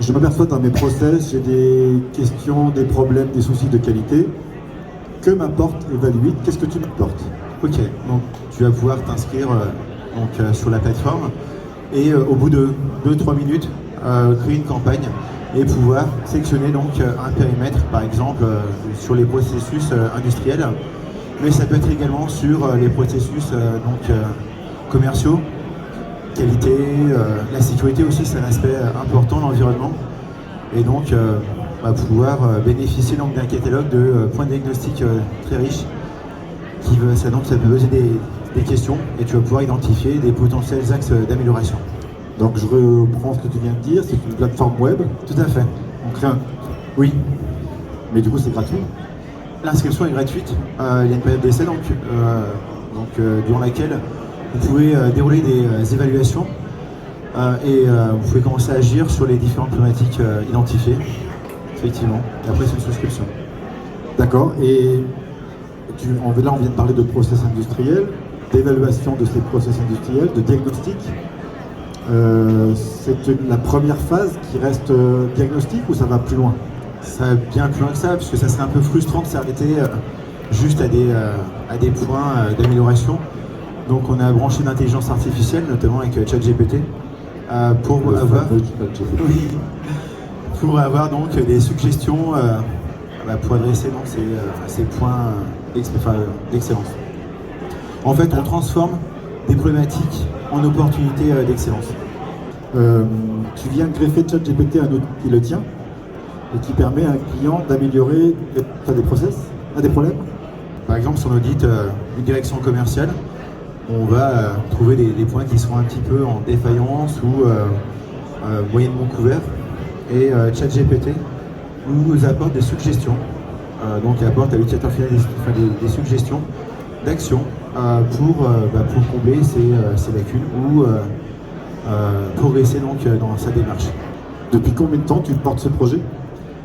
Je m'aperçois dans mes process, j'ai des questions, des problèmes, des soucis de qualité. Que m'apporte Evaluate? Qu'est-ce que tu m'apportes? Ok, donc tu vas pouvoir t'inscrire sur la plateforme et au bout de 2-3 minutes, créer une campagne et pouvoir sélectionner donc un périmètre, par exemple sur les processus industriels, mais ça peut être également sur les processus commerciaux, qualité, la sécurité aussi, c'est un aspect important, l'environnement, et donc pouvoir bénéficier donc d'un catalogue de points de diagnostic très riche ça peut poser des questions et tu vas pouvoir identifier des potentiels axes d'amélioration. Donc je reprends ce que tu viens de dire, c'est une plateforme web. Tout à fait. On crée un... Oui. Mais du coup c'est gratuit. L'inscription est gratuite. Il y a une période d'essai durant laquelle vous pouvez dérouler des évaluations et vous pouvez commencer à agir sur les différentes problématiques identifiées. Effectivement. Et après c'est une souscription. D'accord. Et là on vient de parler de process industriel, d'évaluation de ces process industriels, de diagnostic. C'est la première phase qui reste diagnostic ou ça va plus loin? Ça va bien plus loin que ça, parce que ça serait un peu frustrant de s'arrêter juste à des points d'amélioration. Donc on a branché l'intelligence artificielle, notamment avec ChatGPT, pour avoir donc des suggestions pour adresser donc ces points d'excellence. En fait, on transforme des problématiques en opportunités d'excellence. Tu viens de greffer ChatGPT à un outil qui le tient et qui permet à un client d'améliorer des process, des problèmes. Par exemple, si on audite une direction commerciale, on va trouver des points qui sont un petit peu en défaillance ou moyennement couverts. Et ChatGPT nous apporte des suggestions, donc apporte à l'utilisateur final des suggestions d'actions pour combler ces lacunes ou progresser donc dans sa démarche. Depuis combien de temps tu portes ce projet?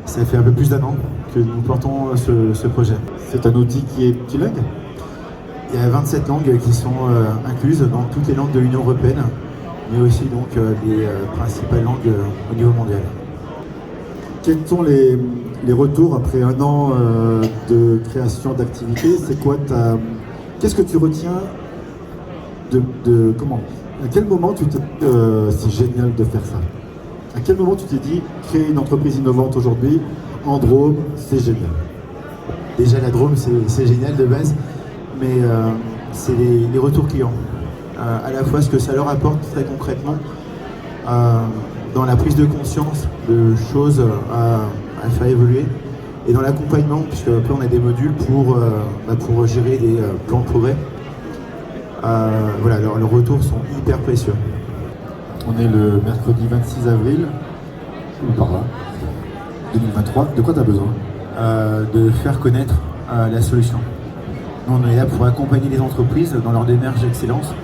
Ça fait un peu plus d'un an que nous portons ce projet. C'est un outil qui est bilingue? Il y a 27 langues qui sont incluses dans toutes les langues de l'Union européenne, mais aussi donc les principales langues au niveau mondial. Quels sont les retours après un an de création d'activité? C'est quoi qu'est-ce que tu retiens comment? À quel moment tu t'es dit c'est génial de faire ça? À quel moment tu t'es dit créer une entreprise innovante aujourd'hui en Drôme, c'est génial? Déjà la Drôme c'est génial de base, mais c'est les retours clients. À la fois ce que ça leur apporte très concrètement dans la prise de conscience de choses à faire évoluer et dans l'accompagnement, puisque après on a des modules pour gérer des plans de progrès. Leurs retours sont hyper précieux. On est le mercredi 26 avril, ou par là, 2023. De quoi tu as besoin? De faire connaître la solution. Nous, on est là pour accompagner les entreprises dans leur démarche d'excellence,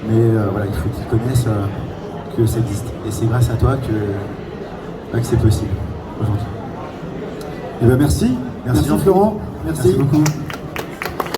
mais il faut qu'ils connaissent que ça existe. Et c'est grâce à toi que c'est possible aujourd'hui. Eh bien merci. Merci Florent. Merci beaucoup.